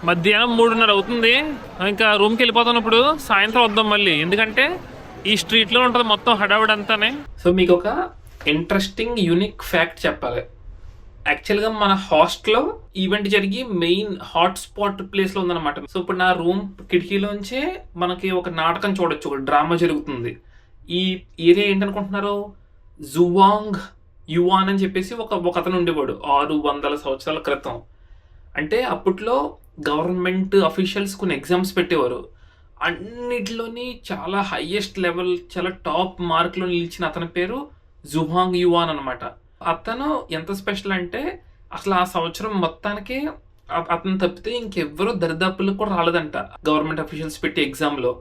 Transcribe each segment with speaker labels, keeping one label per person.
Speaker 1: మధ్యాహ్నం 3:30 అవుతుంది. ఇంకా రూమ్కి వెళ్ళిపోతాను ఇప్పుడు. సాయంత్రం వద్దాం మళ్ళీ, ఎందుకంటే ఈ స్ట్రీట్లో ఉంటుంది మొత్తం హడావిడి అంతానే. సో మీకు ఒక ఇంట్రెస్టింగ్ యూనిక్ ఫ్యాక్ట్ చెప్పాలి. యాక్చువల్గా మన హాస్టల్లో ఈవెంట్ జరిగి మెయిన్ హాట్స్పాట్ ప్లేస్లో ఉందన్నమాట. సో ఇప్పుడు నా రూమ్ కిటికీలోంచే మనకి ఒక నాటకం చూడొచ్చు, ఒక డ్రామా జరుగుతుంది. ఈ ఏరియా ఏంటనుకుంటున్నారు? జువాంగ్ యువాన్ అని చెప్పేసి ఒక అతను ఉండేవాడు 600 సంవత్సరాల క్రితం. అంటే అప్పట్లో గవర్నమెంట్ అఫీషియల్స్ కొన్ని ఎగ్జామ్స్ పెట్టేవారు. అన్నిటిలోని చాలా హైయెస్ట్ లెవెల్, చాలా టాప్ మార్కులో నిలిచిన అతని పేరు జువాంగ్ యువాన్ అనమాట. అతను ఎంత స్పెషల్ అంటే అసలు ఆ సంవత్సరం మొత్తానికి అతను తప్పితే ఇంకెవ్వరూ దరిదాపులకు కూడా రాలేదంట గవర్నమెంట్ అఫీషియల్స్ పెట్టి ఎగ్జామ్లో.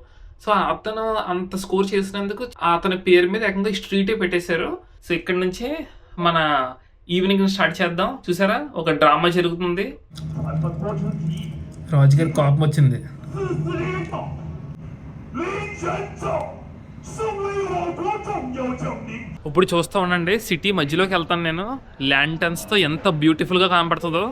Speaker 1: సో అతను అంత స్కోర్ చేసినందుకు అతని పేరు మీద ఏకంగా స్ట్రీటే పెట్టేశారు. సో ఇక్కడ నుంచే మన ఈవినింగ్ స్టార్ట్ చేద్దాం. చూసారా, ఒక డ్రామా జరుగుతుంది. రాజుగారి కోపం వచ్చింది. ఇప్పుడు చూస్తూ ఉండండి, సిటీ మధ్యలోకి వెళ్తాను నేను. ల్యాంటర్న్స్తో ఎంత బ్యూటిఫుల్గా కనపడుతుందో.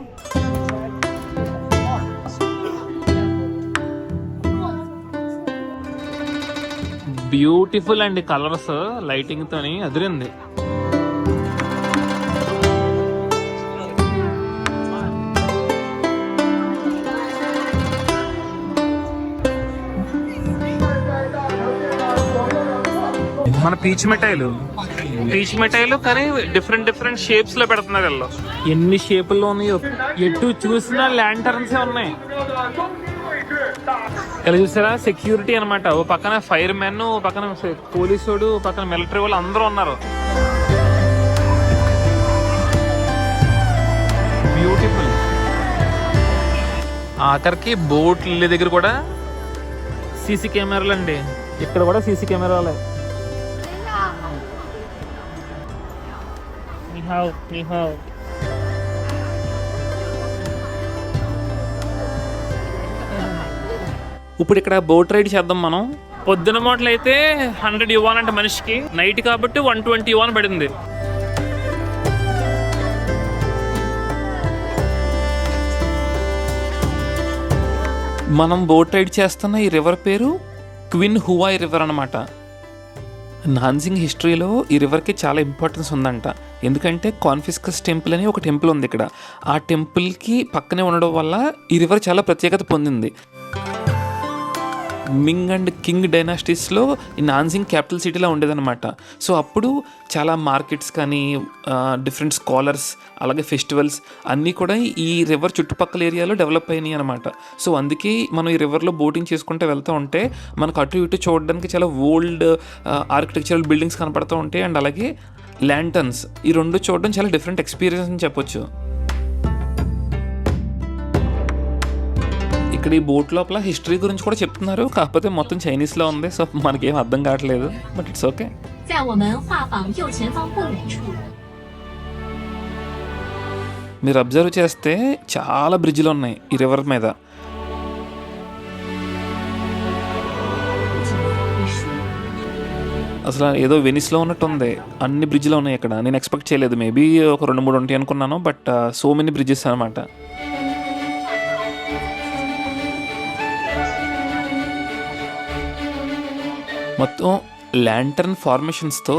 Speaker 1: బ్యూటిఫుల్ అండి, కలర్స్ లైటింగ్తోని అదిరింది. మన పీచ్ మిఠాయిలు కానీ డిఫరెంట్ షేప్స్ లో పెడుతున్నారు వీళ్ళు. ఎన్ని షేపుల్లో ఉన్నాయో, ఎటు చూసినా ల్యాంటర్న్స్ ఉన్నాయి. ఇలా చూసారా, సెక్యూరిటీ అనమాట. ఓ పక్కన ఫైర్ మ్యాన్, ఓ పక్కన పోలీసుడు, ఓ పక్కన మిలిటరీ వాళ్ళు అందరూ ఉన్నారు. బ్యూటిఫుల్. ఆఖరికి బోట్ల దగ్గర కూడా సీసీ కెమెరాలు అండి. ఇక్కడ కూడా సీసీ కెమెరాలే. ఇప్పుడు ఇక్కడ బోట్ రైడ్ చేద్దాం మనం. పొద్దున మాటలు అయితే 100 ఇవ్వాలంటే మనిషికి, నైట్ కాబట్టి 120 ఇవ్వాలని పడింది. మనం బోట్ రైడ్ చేస్తున్న ఈ రివర్ పేరు క్విన్ హువాయ్ రివర్ అనమాట. నాన్జింగ్ హిస్టరీలో ఈ రివర్కి చాలా ఇంపార్టెన్స్ ఉందంట. ఎందుకంటే కాన్ఫిస్కస్ టెంపుల్ అని ఒక టెంపుల్ ఉంది ఇక్కడ. ఆ టెంపుల్కి పక్కనే ఉండడం వల్ల ఈ రివర్ చాలా ప్రత్యేకత పొందింది. మింగ్ అండ్ కింగ్ డైనాసిటీస్లో ఈ నాన్జింగ్ క్యాపిటల్ సిటీలో ఉండేదన్నమాట. సో అప్పుడు చాలా మార్కెట్స్ కానీ, డిఫరెంట్ స్కాలర్స్, అలాగే ఫెస్టివల్స్ అన్నీ కూడా ఈ రివర్ చుట్టుపక్కల ఏరియాలో డెవలప్ అయినాయి అనమాట. సో అందుకే మనం ఈ రివర్లో బోటింగ్ చేసుకుంటూ వెళ్తూ ఉంటే మనకు అటు ఇటు చూడడానికి చాలా ఓల్డ్ ఆర్కిటెక్చరల్ బిల్డింగ్స్ కనపడుతూ ఉంటాయి. అండ్ అలాగే ల్యాంటర్న్స్, ఈ రెండు చూడడం చాలా డిఫరెంట్ ఎక్స్పీరియన్స్ అని చెప్పొచ్చు. ఇక్కడ ఈ బోట్ లోపల హిస్టరీ గురించి కూడా చెప్తున్నారు, కాకపోతే మొత్తం చైనీస్లో ఉంది. సో మనకేం అర్థం కావట్లేదు, బట్ ఇట్స్ ఓకే. మీరు అబ్జర్వ్ చేస్తే చాలా బ్రిడ్జ్లు ఉన్నాయి ఈ రివర్ మీద. అసలు ఏదో వెనిస్లో ఉన్నట్టు ఉంది, అన్ని బ్రిడ్జ్లు ఉన్నాయి ఇక్కడ. నేను ఎక్స్పెక్ట్ చేయలేదు, మేబీ ఒక 2-3 ఉంటాయి అనుకున్నాను, బట్ సో మెనీ బ్రిడ్జెస్ అనమాట. మొత్తం ల్యాంటర్న్ ఫార్మేషన్స్తో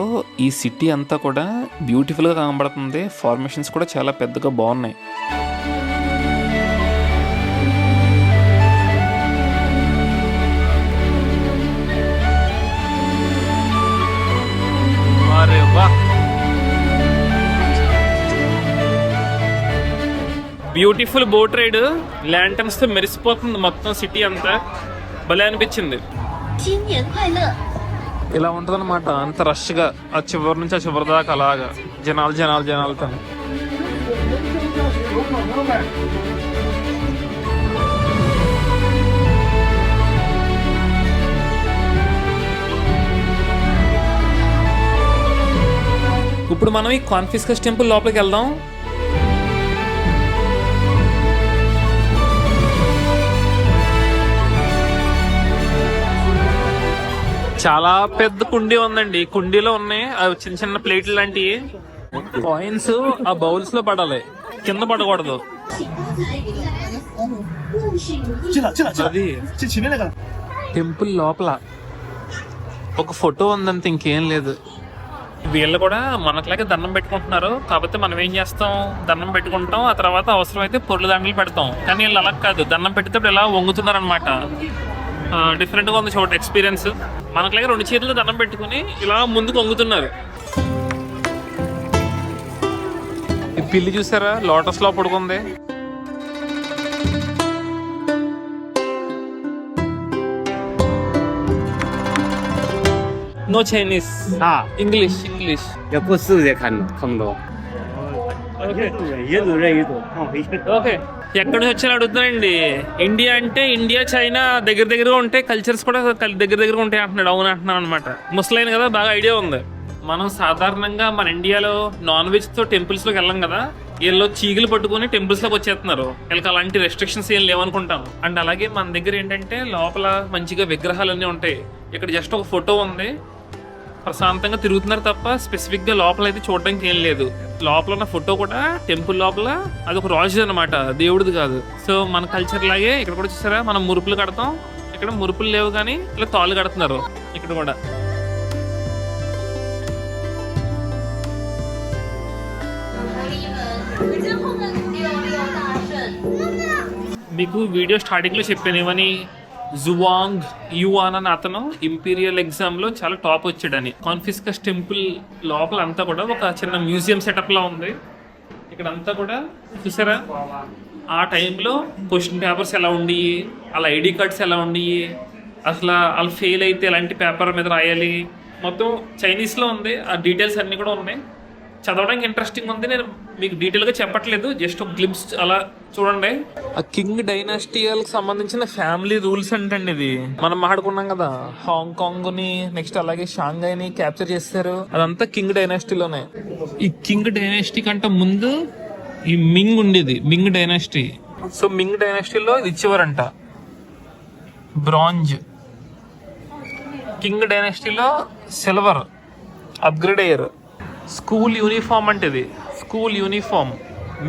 Speaker 1: ఈ సిటీ అంతా కూడా బ్యూటిఫుల్గా కనబడుతుంది. ఫార్మేషన్స్ కూడా చాలా పెద్దగా బాగున్నాయి. బ్యూటిఫుల్ బోట్ రైడ్, ల్యాంటర్న్స్తో మెరిసిపోతుంది మొత్తం సిటీ అంతా. భలే అనిపించింది. ఇలా ఉంటుందన్నమాట, అంత రష్గా ఆ చివరి నుంచి ఆ చివరి దాకా అలాగా జనాలతో. ఇప్పుడు మనం ఈ కాన్ఫిస్కస్ టెంపుల్ లోపలికి వెళ్దాం. చాలా పెద్ద కుండీ ఉందండి. కుండీలో ఉన్నాయి అవి చిన్న చిన్న ప్లేట్లు లాంటివి. కాయిన్స్ ఆ బౌల్స్ లో పడాలి, కింద పడకూడదు. అది టెంపుల్ లోపల ఒక ఫోటో ఉందంత ఇంకేం లేదు. వీళ్ళు కూడా మనట్లాగే దండం పెట్టుకుంటున్నారు. కాకపోతే మనం ఏం చేస్తాం, దండం పెట్టుకుంటాం, ఆ తర్వాత అవసరం అయితే పొర్లు దండలు పెడతాం. కానీ వీళ్ళు అలా కాదు, దండం పెట్టేటప్పుడు ఇలా వంగుతున్నారు అనమాట. డిఫరెంట్గా ఉంది చోట ఎక్స్పీరియన్స్. మనట్లాగే 2 చేతులు దండం పెట్టుకుని ఇలా ముందుకు వంగుతున్నారు. ఈ పిల్లి చూసారా లోటస్ లో పడుకుంది. No Chinese, English English.
Speaker 2: 也不是也看不懂。
Speaker 1: okay, ఎక్కడి నుంచి వచ్చాను అడుగుతున్నానండి. ఇండియా అంటే ఇండియా చైనా దగ్గర దగ్గరగా ఉంటాయి, కల్చర్స్ కూడా దగ్గర దగ్గరగా ఉంటాయి అంటున్నాడు. అవును అంటున్నాను అనమాట. ముస్లైన్ కదా, బాగా ఐడియా ఉంది. మనం సాధారణంగా మన ఇండియాలో నాన్ వెజ్ తో టెంపుల్స్ లోకి వెళ్ళాం కదా, వీళ్ళు చీగులు పట్టుకుని టెంపుల్స్ లోకి వచ్చేస్తున్నారు. వీళ్ళకి అలాంటి రెస్ట్రిక్షన్స్ ఏం లేవనుకుంటాం. అండ్ అలాగే మన దగ్గర ఏంటంటే లోపల మంచిగా విగ్రహాలన్నీ ఉంటాయి. ఇక్కడ జస్ట్ ఒక ఫోటో ఉంది, ప్రశాంతంగా తిరుగుతున్నారు తప్ప స్పెసిఫిక్ గా లోపల అయితే చూడడానికి ఏం లేదు. లోపల ఉన్న ఫోటో కూడా టెంపుల్ లోపల అది ఒక రాజు అనమాట, దేవుడిది కాదు. సో మన కల్చర్ లాగే ఇక్కడ కూడా చూసారా, మనం మురుపులు కడతాం. ఇక్కడ మురుపులు లేవు కానీ ఇలా తాళ్ళు కడుతున్నారు ఇక్కడ కూడా. మీకు వీడియో స్టార్టింగ్ లో చెప్పాను ఏమని, జువాంగ్ యువాన్ అని అతను ఇంపీరియల్ ఎగ్జామ్ లో చాలా టాప్ వచ్చాడని. కాన్ఫిస్కస్ టెంపుల్ లోపల అంతా కూడా ఒక చిన్న మ్యూజియం సెటప్ లా ఉంది. ఇక్కడ అంతా కూడా చూసారా, ఆ టైంలో క్వశ్చన్ పేపర్స్ ఎలా ఉండి, వాళ్ళ ఐడి కార్డ్స్ ఎలా ఉండి, అసలు వాళ్ళు ఫెయిల్ అయితే ఎలాంటి పేపర్ మీద రాయాలి, మొత్తం చైనీస్ లో ఉంది. ఆ డీటెయిల్స్ అన్ని కూడా ఉన్నాయి. చదవడానికి ఇంట్రెస్టింగ్ ఉంది. నేను మీకు డీటెయిల్గా చెప్పట్లేదు, జస్ట్ ఒక గ్లిమ్స్ అలా చూడండి. ఆ కింగ్ డైనాస్టీకి సంబంధించిన ఫ్యామిలీ రూల్స్ అంటండి ఇది. మనం మాట్లాడుకున్నాం కదా, హాంకాంగ్ ని నెక్స్ట్ అలాగే షాంఘై ని క్యాప్చర్ చేస్తారు, అదంతా కింగ్ డైనాస్టీలోనే. ఈ కింగ్ డైనాస్టీ కంటే ముందు ఈ మింగ్ ఉండేది, మింగ్ డైనాస్టీ. సో మింగ్ డైనాస్టీలో ఇది ఇచ్చేవారంట బ్రాంజ్. కింగ్ డైనాస్టీలో సిల్వర్ అప్గ్రేడ్ అయ్యారు. స్కూల్ యూనిఫామ్ అంటే ఇది, స్కూల్ యూనిఫామ్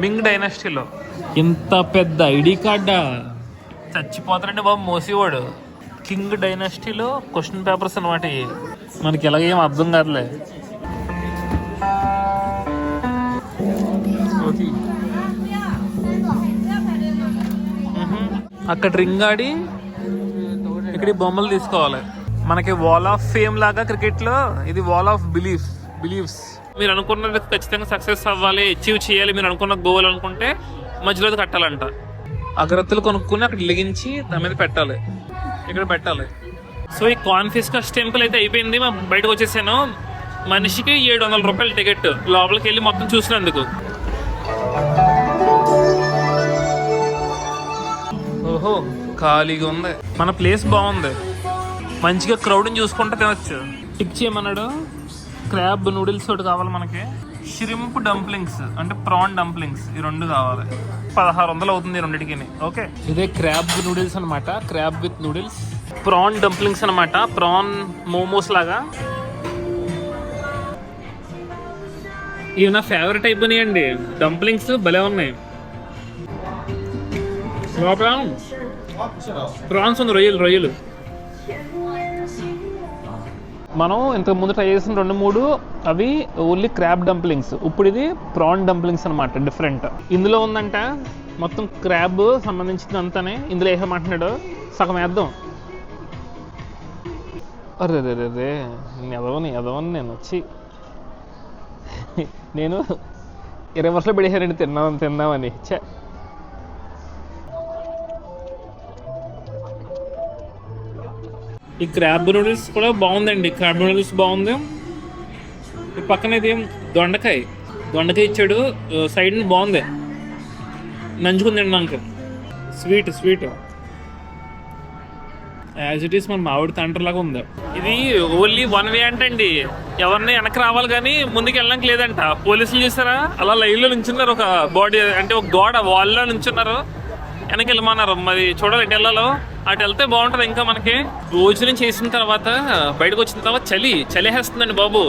Speaker 1: మింగ్ డైనాస్టీలో. ఇంత పెద్ద ఐడి కార్డా, చచ్చిపోతారండి బాబు మోసేవాడు. కింగ్ డైనాస్టీలో క్వశ్చన్ పేపర్స్ అనమాట. మనకి ఎలాగేం అర్థం కాదులే. అక్కడ రింగ్ ఆడి ఇక్కడ బొమ్మలు తీసుకోవాలి. మనకి వాల్ ఆఫ్ ఫేమ్ లాగా క్రికెట్ లో ఇది వాల్ ఆఫ్ బిలీఫ్స్. మీరు అనుకున్నది ఖచ్చితంగా సక్సెస్ అవ్వాలి, అచీవ్ చేయాలి, మీరు అనుకున్న గోల్ అనుకుంటే మధ్యలో కట్టాలంట. అగరత్తులు కొనుక్కుని అక్కడ లిగించి దాని మీద పెట్టాలి, ఇక్కడ పెట్టాలి. సో ఈ కాన్ఫిస్కస్ టెంపుల్ అయితే అయిపోయింది, బయటకు వచ్చేసాను. మనిషికి 700 రూపాయలు టికెట్ లోపలికి వెళ్ళి మొత్తం చూసినందుకు. ఓహో ఖాళీగా ఉంది. మన ప్లేస్ బాగుంది, మంచిగా క్రౌడ్ని చూసుకుంటూ తినొచ్చు. టిక్ చేయమన్నాడు. క్రాబ్ నూడిల్స్ ఒకటి కావాలి మనకి, షిరింప్ డంప్లింగ్స్ అంటే ప్రాన్ డంప్లింగ్స్, ఈ 2 కావాలి. 1600 అవుతుంది రెండింటికి. ఓకే, ఇదే క్రాబ్ నూడిల్స్ అనమాట, crab with noodles. Prawn dumplings అనమాట, ప్రాన్ మోమోస్ లాగా. ఇవి నా ఫేవరెట్ అయిపోయినాయండి డంప్లింగ్స్, భలే ఉన్నాయి. ప్రాన్స్ ఉంది, రొయ్యలు. మనం ఇంతకు ముందు ట్రై చేసిన 2-3 అవి ఓన్లీ క్రాబ్ డంప్లింగ్స్. ఇప్పుడు ఇది ప్రాన్ డంప్లింగ్స్ అనమాట, డిఫరెంట్. ఇందులో ఉందంట మొత్తం క్రాబ్ సంబంధించింది అంతానే. ఇందులో వేసామంటున్నాడు, సగం వేద్దాం. అరే రే రే రే ఎదవని నేను వచ్చి నేను 20 వర్షాలు పెడేసానండి తిందామని. చే ఈ క్రాబ్ నూడిల్స్ కూడా బాగుందండి, క్రాబ్ నూడిల్స్ బాగుంది. ఈ పక్కన ఇది దొండకాయ ఇచ్చాడు, సైడ్ బాగుంది, నంచుకుందండి నాకు. స్వీట్ యాజ్ ఇట్ ఈస్ మన మామిడి తండ్రిలాగా ఉంది. ఇది ఓన్లీ 1 వే అంటండి, ఎవరిని వెనక్కి రావాలి కానీ ముందుకు వెళ్ళడానికి లేదంట. పోలీసులు చూసారా అలా లైన్లో నుంచున్నారు, ఒక బాడీ అంటే ఒక గోడ వాల్లో నుంచున్నారు, వెనక్కి వెళ్ళమన్నారు. మరి చూడాలి ఎటు వెళ్ళాలో, అటు వెళ్తే బాగుంటుంది. ఇంకా మనకి భోజనం చేసిన తర్వాత బయటకు వచ్చిన తర్వాత చలి వేస్తుందండి బాబు.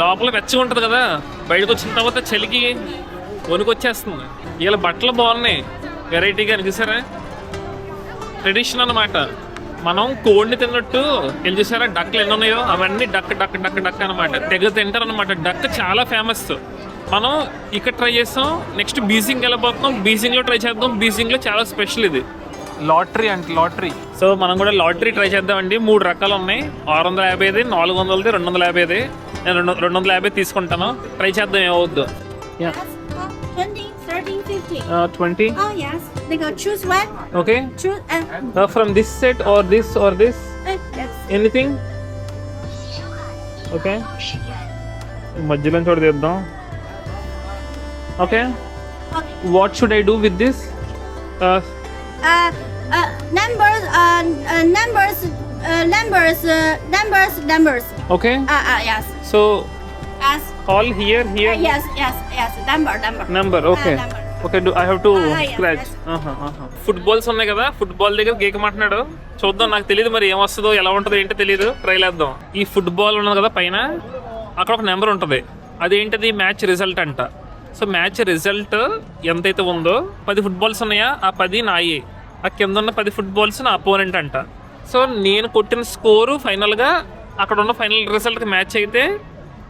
Speaker 1: లోపల వెచ్చగా ఉంటుంది కదా, బయటకు వచ్చిన తర్వాత చలికి వణుకొచ్చేస్తుంది. వీళ్ళ బట్టలు బాగున్నాయి, వెరైటీగా అనిపిస్తారా. ట్రెడిషన్ అన్నమాట. మనం కోడిని తిన్నట్టు ఏం చేసారా, డక్లు ఎన్ని ఉన్నాయో అవన్నీ డక్ డక్ డక్ డక్ అనమాట. తెగ తింటారు అనమాట. డక్ చాలా ఫేమస్. మనం ఇక్కడ ట్రై చేస్తాం. నెక్స్ట్ బీజింగ్ వెళ్ళిపోతున్నాం. బీజింగ్లో ట్రై చేద్దాం. బీజింగ్లో చాలా స్పెషల్ ఇది లాటరీ అంటే లాటరీ. సో మనం కూడా లాటరీ ట్రై చేద్దామండి. 3 రకాలు ఉన్నాయి. 650, 400, 250. నేను 250 తీసుకుంటాను. ట్రై చేద్దాం ఏమవుద్దు.
Speaker 3: 20, 30, 50.
Speaker 1: 20.
Speaker 3: Oh yes. They go choose one.
Speaker 1: Okay.
Speaker 3: Choose
Speaker 1: from this set or this or this
Speaker 3: yes.
Speaker 1: Anything. Okay, మధ్యలో చోటు తీద్దాం. Okay,
Speaker 3: Okay.
Speaker 1: What should I do with this?
Speaker 3: Numbers. Numbers.
Speaker 1: Okay,
Speaker 3: Yes.
Speaker 1: So
Speaker 3: Yes.
Speaker 1: All here
Speaker 3: Yes. Number.
Speaker 1: Number. Okay
Speaker 3: number.
Speaker 1: Okay, I have to
Speaker 3: yes,
Speaker 1: scratch.
Speaker 3: yes.
Speaker 1: Footballs ఉన్నాయి కదా, football దగ్గర గీకమంటున్నాడు. చూద్దాం, నాకు తెలియదు మరి ఏమొస్తుందో ఎలా ఉంటుందో ఏంటో తెలియదు. ట్రై చేద్దాం. ఈ ఫుట్బాల్ ఉన్నది కదా పైన, అక్కడ ఒక నెంబర్ ఉంటుంది. అదేంటిది? మ్యాచ్ రిజల్ట్ అంట. సో మ్యాచ్ రిజల్ట్ ఎంతైతే ఉందో 10 ఫుట్బాల్స్ ఉన్నాయా, ఆ 10 నాయే. ఆ కింద ఉన్న 10 ఫుట్బాల్స్ నా అపోనెంట్ అంట. సో నేను కొట్టిన స్కోరు ఫైనల్గా అక్కడ ఉన్న ఫైనల్ రిజల్ట్కి మ్యాచ్ అయితే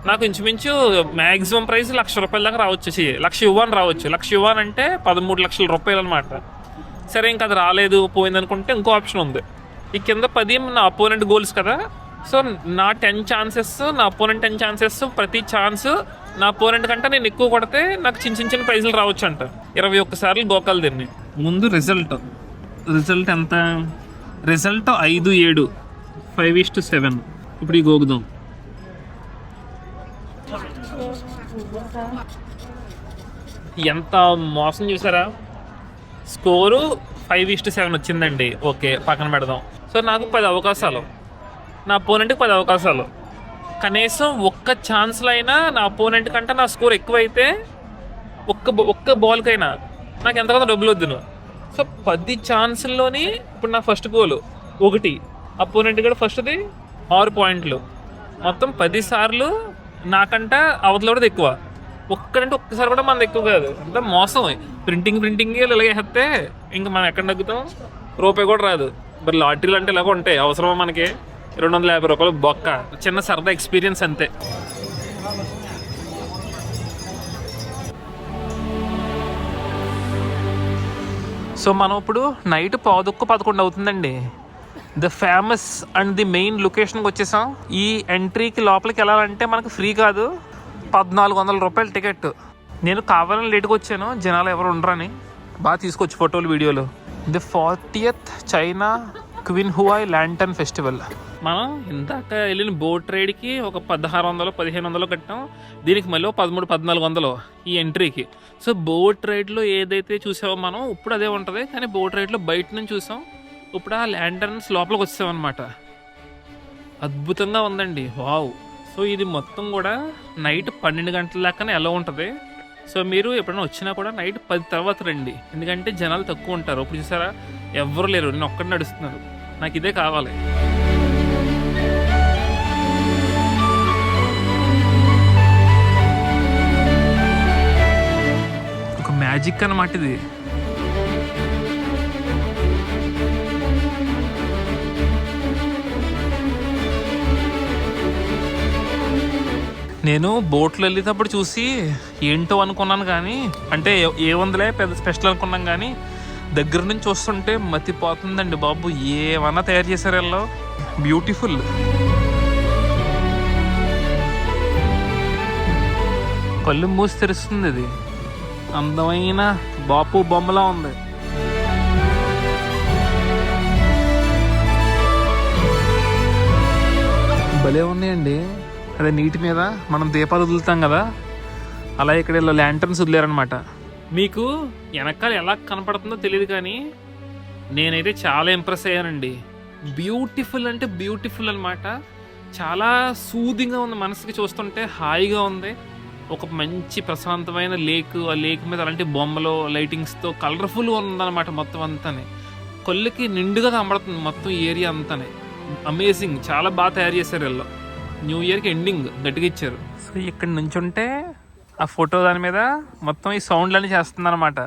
Speaker 1: నాకు ఇంచుమించు మ్యాక్సిమం ప్రైస్ ₹1,00,000 దాకా రావచ్చు. ₹1,00,000 రావచ్చు. ₹1,00,000 అంటే 13 లక్షల రూపాయలు అనమాట. సరే, ఇంకా అది రాలేదు పోయింది అనుకుంటే ఇంకో ఆప్షన్ ఉంది. ఈ కింద 10 నా అపోనెంట్ గోల్స్ కదా. సో నా 10 ఛాన్సెస్, నా అపోనెంట్ 10 ఛాన్సెస్. ప్రతి ఛాన్స్ నా అపోనెంట్ కంటే నేను ఎక్కువ కొడితే నాకు చిన్న ప్రైజులు రావచ్చు అంట. 21 సార్లు గోకాలు దీన్ని. ముందు రిజల్ట్ ఎంత? రిజల్ట్ 5-7, 5:7. ఇప్పుడు ఈ గోగుదాం. ఎంత మోసం చూసారా. స్కోరు 5:7 వచ్చిందండి. ఓకే, పక్కన పెడదాం. సో నాకు 10 అవకాశాలు, నా అపోనెంట్కి 10 అవకాశాలు. కనీసం ఒక్క ఛాన్స్లో అయినా నా అపోనెంట్ కంటే నా స్కోర్ ఎక్కువైతే ఒక్క బాల్కైనా నాకు ఎంతకంత డబ్బులు వద్దును. సో 10 ఛాన్సుల్లోని ఇప్పుడు నా ఫస్ట్ గోల్ 1, అపోనెంట్ కూడా ఫస్ట్ది 6 పాయింట్లు. మొత్తం 10 సార్లు నాకంట అవతల కూడా ఎక్కువ. ఒక్కసారి కూడా మనది ఎక్కువ కాదు. అంత మోసం. ప్రింటింగ్ ఇలాగే వేస్తే ఇంకా మనం ఎక్కడ తగ్గుతాం? రూపాయి కూడా రాదు. మరి లాటరీలు అంటే ఇలాగ ఉంటాయి. అవసరమా మనకి? ₹250 బొక్క. చిన్న సరదా ఎక్స్పీరియన్స్ అంతే. సో మనం ఇప్పుడు నైట్ 10:11 అవుతుందండి. The famous and the main లొకేషన్కి వచ్చేసాం. ఈ ఎంట్రీకి లోపలికి వెళ్ళాలంటే మనకు ఫ్రీ కాదు, ₹1,400 టికెట్. నేను కావాలని లేట్గా వచ్చాను, జనాలు ఎవరు ఉండరని. బాగా తీసుకొచ్చి ఫోటోలు వీడియోలు. The 40th China queen Huawei lantern festival. మనం ఇందాక వెళ్ళిన బోట్ రైడ్కి ఒక 1,600-1,500 కట్టాం. దీనికి మళ్ళీ 1300-1400 ఈ ఎంట్రీకి. సో బోట్ రైడ్లో ఏదైతే చూసామో మనం ఇప్పుడు అదే ఉంటుంది. కానీ బోట్ రైడ్లో బయట నుంచి చూసాం. ఇప్పుడు ఆ ల్యాంటర్న్స్ లోపలికి వచ్చామన్నమాట. అద్భుతంగా ఉందండి. వావ్. సో ఇది మొత్తం కూడా నైట్ 12 గంటల దాకానే ఎలా ఉంటుంది. సో మీరు ఎప్పుడైనా వచ్చినా కూడా నైట్ 10 తర్వాత రండి. ఎందుకంటే జనాలు తక్కువ ఉంటారు. ఇప్పుడు చూసారా, ఎవ్వరు లేరు, నేను ఒక్కడే నడుస్తున్నారు. నాకు ఇదే కావాలి. ఒక మ్యాజిక్ అన్నమాట ఇది. నేను బోట్లో వెళ్ళేటప్పుడు చూసి ఏంటో అనుకున్నాను, కానీ అంటే ఏముందిలే పెద్ద స్పెషల్ అనుకున్నాం. కానీ దగ్గర నుంచి చూస్తుంటే మతిపోతుందండి బాబు. ఏమన్నా తయారు చేశారు వీళ్ళు. బ్యూటిఫుల్. కళ్ళు మూసి తెరుస్తుంది. ఇది అందమైన బాపు బొమ్మలా ఉంది. భలే ఉన్నాయండి. అదే నీటి మీద మనం దీపాలు వదులుతాం కదా, అలా ఇక్కడ ఇలా ల్యాంటర్న్స్ వదిలేరనమాట. మీకు వెనకాల ఎలా కనపడుతుందో తెలియదు, కానీ నేనైతే చాలా ఇంప్రెస్ అయ్యానండి. బ్యూటిఫుల్ అంటే బ్యూటిఫుల్ అనమాట. చాలా సూదింగ్గా ఉంది, మనసుకి చూస్తుంటే హాయిగా ఉంది. ఒక మంచి ప్రశాంతమైన లేక్. ఆ లేక్ మీద అలాంటి బొమ్మలు లైటింగ్స్తో కలర్ఫుల్గా ఉందన్నమాట. మొత్తం అంతానే కళ్ళుకి నిండుగా కనబడుతుంది మొత్తం ఏరియా అంతానే. అమేజింగ్. చాలా బాగా తయారు చేశారు వీళ్ళు. న్యూ ఇయర్కి ఎండింగ్ గట్టిగా ఇచ్చారు. సో ఇక్కడ నుంచి ఉంటే ఆ ఫోటో దాని మీద మొత్తం ఈ సౌండ్లన్నీ చేస్తుంది అనమాట.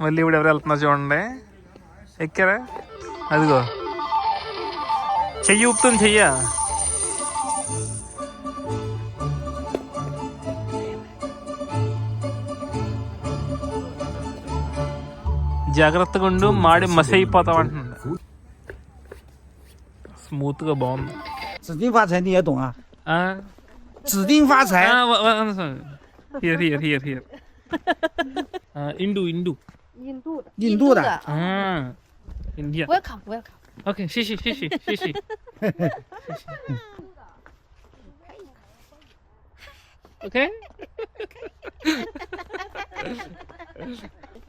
Speaker 1: మళ్ళీ ఇప్పుడు ఎవరు వెళ్తున్నారు చూడండి. ఎక్కారా? అదిగో చెయ్యి ఊపుతుంది చెయ్య. జాగ్రత్తగా ఉండు, మాడి మసి అయిపోతావు అంటున్నాడు. స్మూత్ గా బాగుంది.
Speaker 4: 指定发财你也懂啊？
Speaker 1: ఆ,
Speaker 4: 指定发财。
Speaker 1: హియర్ హియర్ హియర్ హియర్. ఇండు ఇండు
Speaker 4: 印度的。
Speaker 1: ఇండియా.
Speaker 3: Welcome, welcome.
Speaker 1: ఓకే షిషి షిషి షిషి. ఓకే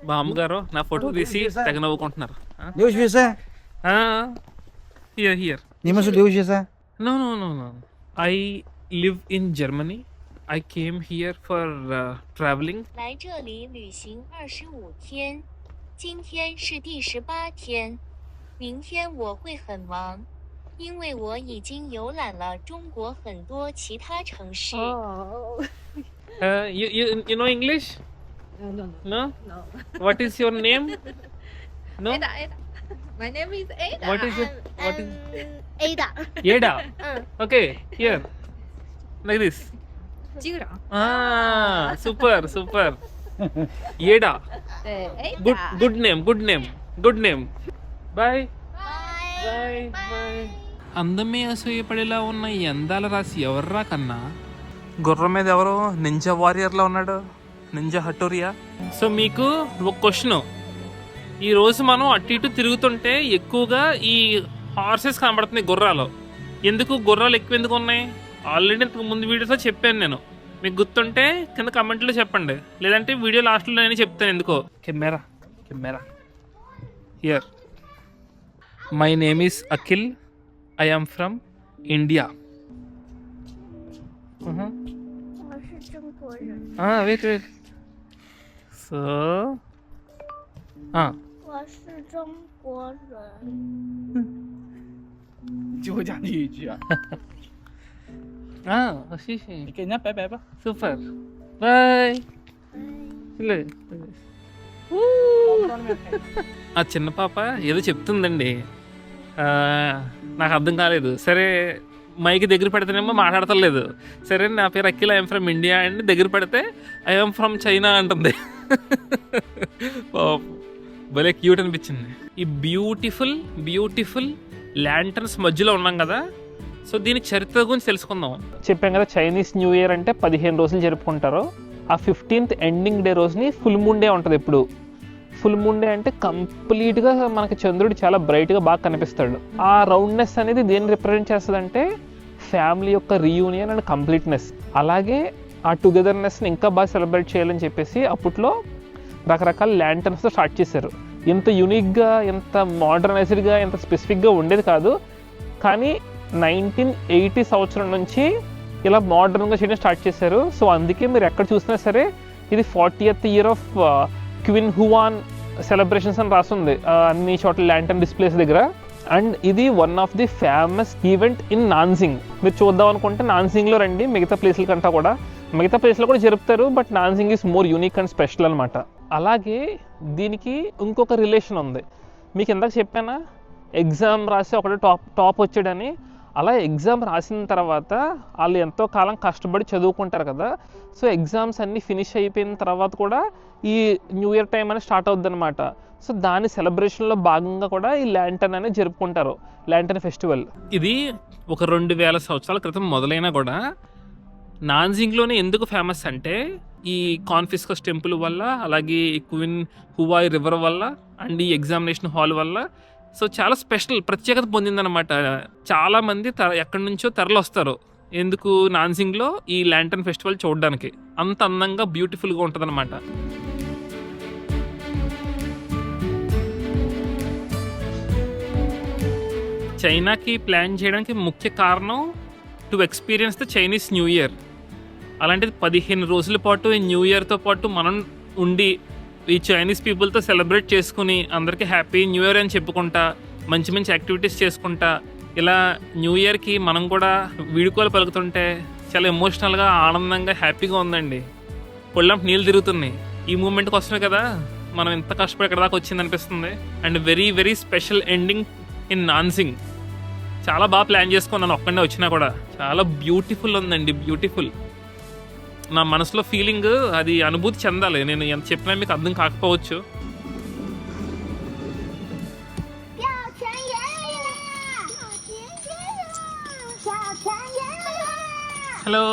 Speaker 1: బామ్మగారు నా ఫోటో తీసి తెగ నవ్వుకుంటున్నారు.
Speaker 4: 留学生，
Speaker 1: here here.
Speaker 4: 你们是留学生？
Speaker 1: No, no, no, no. I live in Germany. I came here for traveling.
Speaker 5: 来这里旅行25天，今天是第18天，明天我会很忙，因为我已经游览了中国很多其他城市。
Speaker 1: You know English? No. What is your name? No.
Speaker 6: Ada. My name is Ada.
Speaker 1: What is it? What is
Speaker 3: Ada.
Speaker 1: Ada? Okay, here. Like this.
Speaker 6: 机长。
Speaker 1: Super, super. Ada.
Speaker 6: 对，Ada。
Speaker 1: Good name, good name, good name. Bye. Bye. Bye. అందమే అసూయపడేలా ఉన్న ఈ అందాల రాసి ఎవర్రా కన్నా? గుర్రం మీద ఎవరు నింజా వారియర్లా ఉన్నాడు, నింజా హటోరియా. సో మీకు ఒక క్వశ్చన్. ఈ రోజు మనం అటు ఇటు తిరుగుతుంటే ఎక్కువగా ఈ హార్సెస్ కనబడుతున్నాయి గుర్రాలు. ఎందుకు గుర్రాలు ఎక్కువ ఎందుకు ఉన్నాయి? ఆల్రెడీ ఇంతకు ముందు వీడియోస్లో చెప్పాను నేను. మీకు గుర్తుంటే కింద కమెంట్లో చెప్పండి, లేదంటే వీడియో లాస్ట్లో నేను చెప్తాను ఎందుకో. Camera camera here. My name is Akhil. I am from India. Wait wait. So
Speaker 3: 我是中国人。
Speaker 4: 就会讲这一句啊？ 你给人家拜拜吧。
Speaker 1: super. Bye. ఆ చిన్న పాప ఏదో చెప్తుందండి, నాకు అర్థం కాలేదు. సరే మైకి దగ్గర పెడితేనేమో మాట్లాడతలేదు. సరే నా పేరు అఖిల్, ఐఎమ్ ఫ్రమ్ ఇండియా అండి. దగ్గర పెడితే ఐఎమ్ ఫ్రమ్ చైనా అంటుంది. భలే క్యూట్ అనిపించింది. ఈ బ్యూటిఫుల్ బ్యూటిఫుల్ ల్యాంటర్న్స్ మధ్యలో ఉన్నాం కదా. సో దీని చరిత్ర గురించి తెలుసుకుందాం. చెప్పాం కదా చైనీస్ న్యూ ఇయర్ అంటే 15 రోజులు జరుపుకుంటారు. ఆ 15th ఎండింగ్ డే రోజుని ఫుల్ మూన్ డే ఉంటుంది. ఎప్పుడు ఫుల్ మూన్ డే అంటే కంప్లీట్గా మనకి చంద్రుడు చాలా బ్రైట్గా బాగా కనిపిస్తాడు. ఆ రౌండ్నెస్ అనేది దేన్ని రిప్రజెంట్ చేస్తుంది అంటే ఫ్యామిలీ యొక్క రీయూనియన్ అండ్ కంప్లీట్నెస్. అలాగే ఆ టుగెదర్నెస్ని ఇంకా బాగా సెలబ్రేట్ చేయాలని చెప్పేసి అప్పట్లో రకరకాల ల్యాంటర్న్స్తో స్టార్ట్ చేశారు. ఎంత యూనిక్గా, ఎంత మోడర్నైజ్డ్గా, ఎంత స్పెసిఫిక్గా ఉండేది కాదు. కానీ 1980 సంవత్సరం నుంచి ఇలా మోడర్న్గా చేయడం స్టార్ట్ చేశారు. సో అందుకే మీరు ఎక్కడ చూసినా సరే ఇది 40th year of Qinhuai celebrations అని రాస్తుంది అన్ని చోట్ల ల్యాంటర్న్ డిస్ప్లేస్ దగ్గర. అండ్ ఇది one of the famous event in Nanjing. మీరు చూద్దాం అనుకుంటే నాన్సింగ్లో రండి, మిగతా ప్లేసుల కంటే కూడా. మిగతా ప్లేస్లో కూడా జరుపుతారు, but Nanjing is more unique and special అనమాట. అలాగే దీనికి ఇంకొక రిలేషన్ ఉంది. మీకు ఇందాక చెప్పానా ఎగ్జామ్ రాసి ఒకటి టాప్ వచ్చాడని. అలా ఎగ్జామ్ రాసిన తర్వాత వాళ్ళు ఎంతో కాలం కష్టపడి చదువుకుంటారు కదా. సో ఎగ్జామ్స్ అన్నీ ఫినిష్ అయిపోయిన తర్వాత కూడా ఈ న్యూ ఇయర్ టైం అనేది స్టార్ట్ అవుద్ది అనమాట. సో దాని సెలబ్రేషన్లో భాగంగా కూడా ఈ ల్యాంటర్న్ అనేది జరుపుకుంటారు, ల్యాంటర్న్ ఫెస్టివల్. ఇది ఒక 2000 సంవత్సరాల క్రితం మొదలైనా కూడా నాన్జింగ్లోనే ఎందుకు ఫేమస్ అంటే ఈ కాన్ఫిస్కస్ టెంపుల్ వల్ల, అలాగే క్వీన్ హువాయ్ రివర్ వల్ల, అండ్ ఈ ఎగ్జామినేషన్ హాల్ వల్ల. సో చాలా స్పెషల్ ప్రత్యేకత పొందిందనమాట. చాలామంది ఎక్కడి నుంచో తరలి వస్తారు ఎందుకు నాన్సింగ్లో ఈ ల్యాంటర్న్ ఫెస్టివల్ చూడడానికి. అంత అందంగా బ్యూటిఫుల్గా ఉంటుంది అనమాట. చైనాకి ప్లాన్ చేయడానికి ముఖ్య కారణం to experience the Chinese new year. అలాంటిది 15 రోజుల పాటు ఈ న్యూ ఇయర్తో పాటు మనం ఉండి ఈ చైనీస్ పీపుల్తో సెలబ్రేట్ చేసుకుని అందరికీ హ్యాపీ న్యూ ఇయర్ అని చెప్పుకుంటా, మంచి మంచి యాక్టివిటీస్ చేసుకుంటా, ఇలా న్యూ ఇయర్కి మనం కూడా వీడుకోలు పలుకుతుంటే చాలా ఎమోషనల్గా, ఆనందంగా, హ్యాపీగా ఉందండి. పొళ్ళంటి నీళ్ళు తిరుగుతున్నాయి. ఈ మూమెంట్ కోసమే కదా మనం ఎంత కష్టపడి ఇక్కడ దాకా వచ్చింది అనిపిస్తుంది. And very very special ending in Nanjing. చాలా బాగా ప్లాన్ చేసుకున్నాను ఒక్కడే వచ్చినా కూడా. చాలా బ్యూటిఫుల్ ఉందండి, బ్యూటిఫుల్. నా మనసులో ఫీలింగ్ అది అనుభూతి చెందాలి. నేను ఎంత చెప్పినా మీకు అర్థం కాకపోవచ్చు. హలో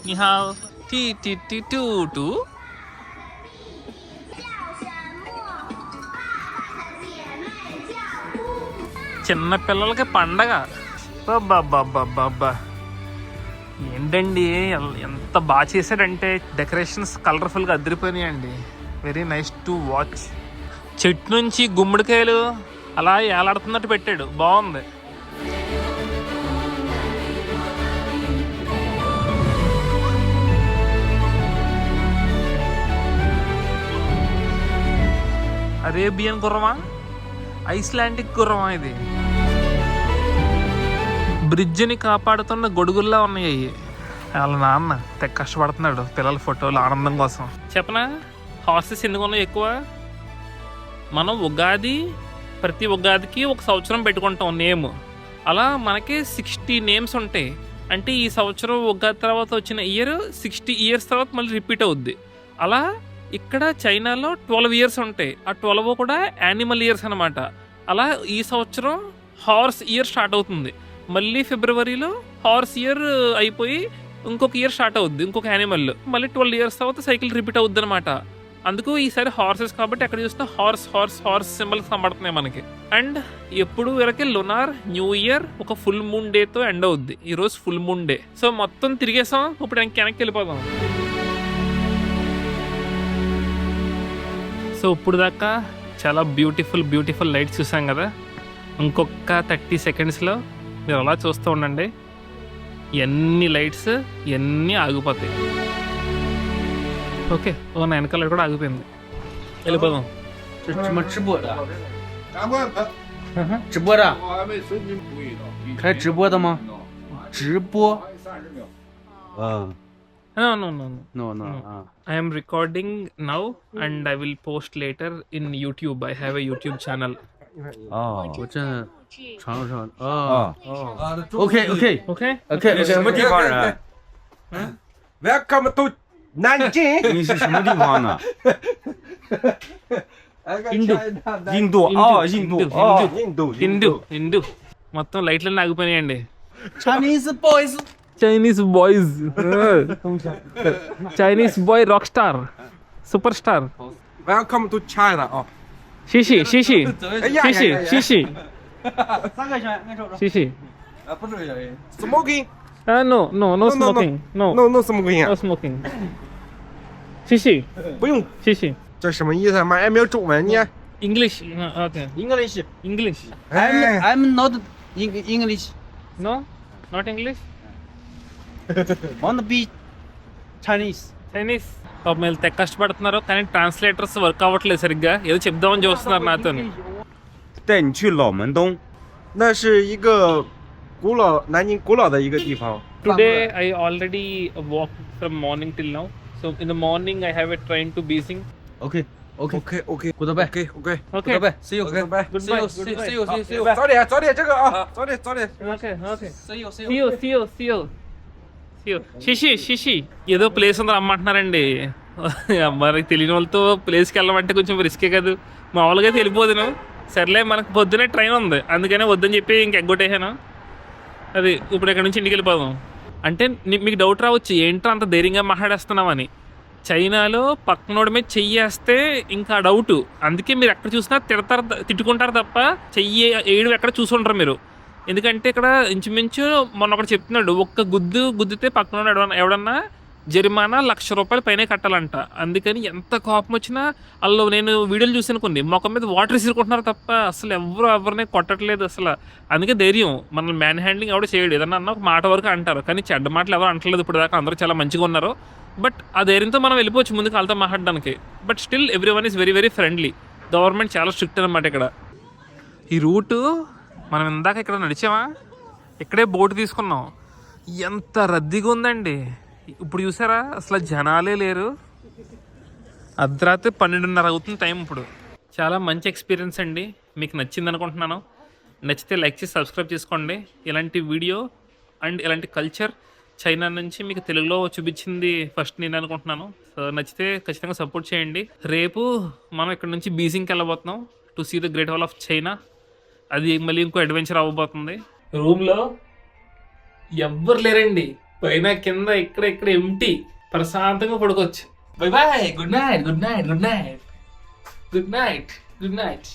Speaker 1: నిహావ్ టీ టీ టీ టూ టూ. చిన్న పిల్లలకి పండగ. బాబా ఏంటండి ఎంత బాగా చేశాడంటే డెకరేషన్స్ కలర్ఫుల్గా అదిరిపోయినాయండి. Very nice to watch. చెట్టు నుంచి గుమ్మడికాయలు అలా ఏలాడుతున్నట్టు పెట్టాడు, బాగుంది. అరేబియన్ గుర్రమా, ఐస్లాండిక్ గుర్రమా ఇది? బ్రిడ్జిని కాపాడుతున్న గొడుగుల్లా ఉన్నాయి అవి. వాళ్ళ నాన్న తెగ కష్టపడుతున్నాడు పిల్లల ఫోటోలు ఆనందం కోసం. చెప్పనా హార్సెస్ ఎందుకు ఉన్నాయి ఎక్కువ? మనం ప్రతి ఉగాదికి ఒక సంవత్సరం పెట్టుకుంటాం నేమ్. అలా మనకి 60 నేమ్స్ ఉంటాయి. అంటే ఈ సంవత్సరం ఉగాది తర్వాత వచ్చిన ఇయర్ 60 ఇయర్స్ తర్వాత మళ్ళీ రిపీట్ అవుద్ది. అలా ఇక్కడ చైనాలో 12 ఇయర్స్ ఉంటాయి. ఆ 12 కూడా యానిమల్ ఇయర్స్ అనమాట. అలా ఈ సంవత్సరం హార్స్ ఇయర్ స్టార్ట్ అవుతుంది. మళ్ళీ ఫిబ్రవరిలో హార్స్ ఇయర్ అయిపోయి ఇంకొక ఇయర్ స్టార్ట్ అవుద్ది, ఇంకొక యానిమల్. మళ్ళీ 12 ఇయర్స్ తర్వాత సైకిల్ రిపీట్ అవుద్ది అనమాట. అందుకు ఈసారి హార్సెస్ కాబట్టి అక్కడ చూస్తే హార్స్ హార్స్ హార్స్ సింబల్స్ కనబడుతున్నాయి మనకి. అండ్ ఎప్పుడు వీళ్ళకి లునార్ న్యూ ఇయర్ ఒక ఫుల్ మూన్ డేతో ఎండ్ అవుద్ది. ఈరోజు ఫుల్ మూన్ డే. సో మొత్తం తిరిగేసాం. ఇప్పుడు వెనక్కి వెళ్ళిపోదాం. సో ఇప్పుడు దాకా చాలా బ్యూటిఫుల్ లైట్స్ చూసాం కదా. ఇంకొక 30 సెకండ్స్లో మీరు అలా చూస్తూ ఉండండి. ఎన్ని లైట్స్ ఎన్ని ఆగిపోతాయి. ఓకే, నా వెనకాల కూడా ఆగిపోయింది. వెళ్ళిపోదాం.
Speaker 4: 什么直播的？直播的？开直播的吗？直播？No.
Speaker 1: I am recording now and I will post later in YouTube. I have a YouTube channel.
Speaker 4: 我这尝尝OK，
Speaker 2: 什么地方人？Welcome to Nanjing。你是什么地方呢？印度。
Speaker 1: మొత్తం లైట్లన్నీ ఆగిపోయినాయండి.
Speaker 4: Chinese boys
Speaker 1: Chinese boy rock star, super star.
Speaker 2: Welcome to China 哦。
Speaker 1: 西西。
Speaker 2: 哎呀呀呀呀
Speaker 4: 3个圈，
Speaker 1: 西西。
Speaker 4: 不是
Speaker 2: Smoking。
Speaker 1: No smoking.
Speaker 2: No smoking 啊
Speaker 1: No。smoking. 西西。
Speaker 2: 不用。
Speaker 1: 西西。
Speaker 2: 这什么意思？妈也没有中文呢。
Speaker 1: English. Okay. English.
Speaker 4: I'm not English.
Speaker 1: No, not English.
Speaker 4: Want to be Chinese.
Speaker 1: పాపం వీళ్ళు తెగ కష్టపడుతున్నారు కానీ translators work అవ్వట్లేదు సరిగ్గా. ఏదో చెప్దామని చూస్తున్నారు నాతో.
Speaker 2: 带你去老门东，那是一个南京古老的一个地方。
Speaker 1: Today I already walked from morning till now. So in the morning I have a train to Beijing.
Speaker 4: OK
Speaker 2: Goodbye。See you。
Speaker 1: Goodbye.
Speaker 4: See you。
Speaker 2: 早点这个啊，早点。
Speaker 1: Okay.
Speaker 4: See you。
Speaker 1: See you. షిషి ఏదో place ఉందో రమ్మంటున్నారండి. మనకి తెలియని వాళ్ళతో ప్లేస్కి వెళ్ళమంటే కొంచెం రిస్కే కదా. మామూలుగా అయితే వెళ్ళిపోదును. సర్లే మనకు పొద్దునే ట్రైన్ ఉంది అందుకనే వద్దని చెప్పి ఇంకెగ్గొట్టేసాను. అది ఇప్పుడు ఇక్కడ నుంచి ఇంటికి వెళ్ళిపోదాం. అంటే మీకు డౌట్ రావచ్చు ఏంటో అంత ధైర్యంగా మాట్లాడేస్తున్నామని. చైనాలో పక్కనోడి మీద చెయ్యేస్తే ఇంకా డౌట్. అందుకే మీరు ఎక్కడ చూసినా తిట్టుకుంటారు తప్ప చెయ్యి వేయడం ఎక్కడ చూసుంటారు మీరు. ఎందుకంటే ఇక్కడ ఇంచుమించు మొన్న ఒకటి చెప్తున్నాడు, ఒక్క గుద్దితే పక్కన ఎవడన్నా జరిమానా 1,00,000 రూపాయలు పైన కట్టాలంట. అందుకని ఎంత కోపం వచ్చినా వాళ్ళు నేను వీడియోలు చూసాను కొన్ని మొఖం మీద వాటర్ విసురుకుంటున్నారు తప్ప అసలు ఎవరిని కొట్టట్లేదు అసలు. అందుకే ధైర్యం. మనల్ని మ్యాన్ హ్యాండ్లింగ్ ఎవడో చేయడు. ఏదన్నా అన్న ఒక మాట వరకు అంటారు కానీ చెడ్డ మాటలు ఎవరు అంటలేదు ఇప్పుడు దాకా. అందరూ చాలా మంచిగా ఉన్నారు. బట్ ఆ ధైర్యంతో మనం వెళ్ళిపోవచ్చు ముందుకు వాళ్ళతో మాట్లాడడానికి. But still everyone is very very friendly. Government చాలా స్ట్రిక్ట్ అనమాట ఇక్కడ. ఈ రూటు మనం ఇందాక ఇక్కడ నడిచామా, ఇక్కడే బోటు తీసుకున్నాం. ఎంత రద్దీగా ఉందండి. ఇప్పుడు చూసారా అసలు జనాలే లేరు. అర్ధరాత్రి 12:30 అవుతుంది టైం ఇప్పుడు. చాలా మంచి ఎక్స్పీరియన్స్ అండి, మీకు నచ్చింది అనుకుంటున్నాను. నచ్చితే లైక్ చేసి సబ్స్క్రైబ్ చేసుకోండి. ఇలాంటి వీడియో అండ్ ఇలాంటి కల్చర్ చైనా నుంచి మీకు తెలుగులో చూపించింది ఫస్ట్ నేను అనుకుంటున్నాను. సో నచ్చితే ఖచ్చితంగా సపోర్ట్ చేయండి. రేపు మనం ఇక్కడ నుంచి బీజింగ్కి వెళ్ళబోతున్నాం to see the great wall of China. అది మళ్ళీ ఇంకో అడ్వెంచర్ అవ్వబోతుంది. రూమ్లో ఎవ్వరు లేరండి, పైన కింద ఇక్కడ ఎంటీ, ప్రశాంతంగా పడుకోవచ్చు. Bye bye, good night, good night, good night, good night, good night.